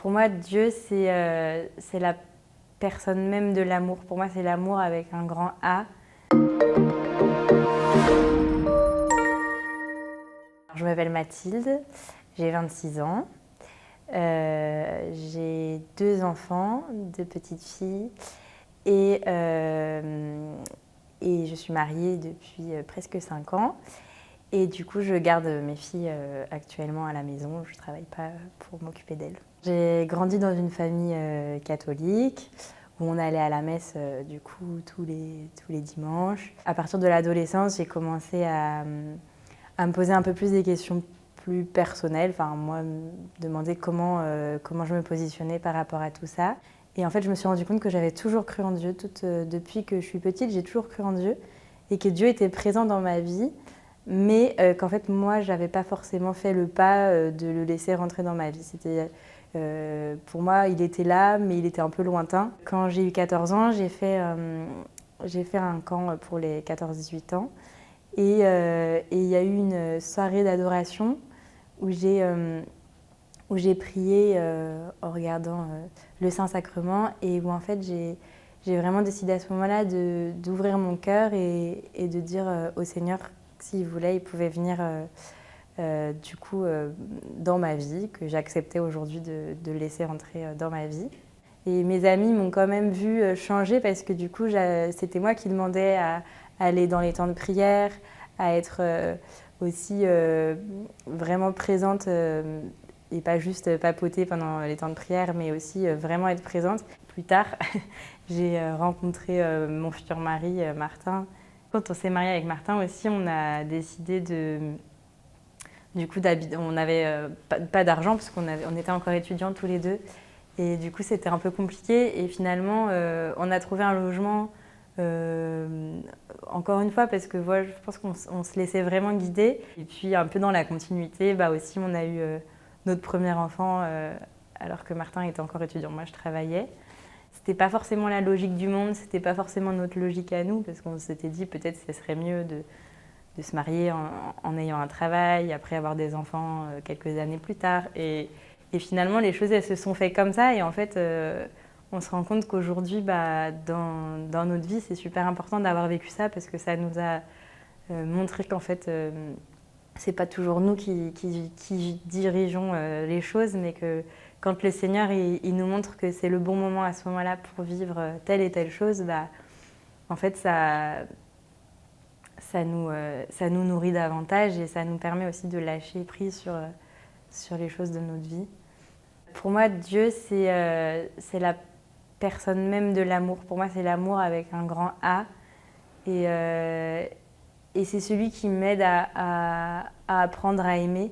Pour moi, Dieu, c'est la personne même de l'amour. Pour moi, c'est l'amour avec un grand A. Je m'appelle Mathilde, j'ai 26 ans. J'ai 2 enfants, 2 petites filles. Et je suis mariée depuis presque 5 ans. Et du coup, je garde mes filles actuellement à la maison. Je ne travaille pas pour m'occuper d'elles. J'ai grandi dans une famille catholique où on allait à la messe du coup tous les dimanches. À partir de l'adolescence, j'ai commencé à me poser un peu plus des questions plus personnelles. Enfin, moi, me demander comment je me positionnais par rapport à tout ça. Et en fait, je me suis rendu compte que j'avais toujours cru en Dieu. Depuis que je suis petite, j'ai toujours cru en Dieu et que Dieu était présent dans ma vie. Mais qu'en fait, moi, je n'avais pas forcément fait le pas de le laisser rentrer dans ma vie. Pour moi, il était là, mais il était un peu lointain. Quand j'ai eu 14 ans, j'ai fait un camp pour les 14-18 ans. Et il y a eu une soirée d'adoration où j'ai prié en regardant le Saint-Sacrement et où en fait, j'ai vraiment décidé à ce moment-là d'ouvrir mon cœur et de dire au Seigneur s'il voulait, il pouvait venir dans ma vie, que j'acceptais aujourd'hui de le laisser rentrer dans ma vie. Et mes amis m'ont quand même vu changer parce que du coup, c'était moi qui demandais à aller dans les temps de prière, à être aussi vraiment présente et pas juste papoter pendant les temps de prière, mais aussi vraiment être présente. Plus tard, j'ai rencontré mon futur mari, Martin. Quand on s'est marié avec Martin aussi, on a décidé on n'avait pas d'argent parce on était encore étudiants tous les deux. Et du coup, c'était un peu compliqué. Et finalement, on a trouvé un logement, encore une fois, parce que voilà, je pense qu'on se laissait vraiment guider. Et puis, un peu dans la continuité, aussi, on a eu notre premier enfant alors que Martin était encore étudiant. Moi, je travaillais. C'était pas forcément la logique du monde, c'était pas forcément notre logique à nous, parce qu'on s'était dit peut-être que ce serait mieux de se marier en ayant un travail, après avoir des enfants quelques années plus tard. Et finalement, les choses, elles se sont faites comme ça. Et en fait, on se rend compte qu'aujourd'hui, dans notre vie, c'est super important d'avoir vécu ça parce que ça nous a montré qu'en fait, c'est pas toujours nous qui dirigeons les choses, mais que quand le Seigneur il nous montre que c'est le bon moment à ce moment-là pour vivre telle et telle chose, en fait, ça nous nourrit davantage et ça nous permet aussi de lâcher prise sur les choses de notre vie. Pour moi, Dieu, c'est la personne même de l'amour. Pour moi, c'est l'amour avec un grand A. Et c'est celui qui m'aide à apprendre à aimer.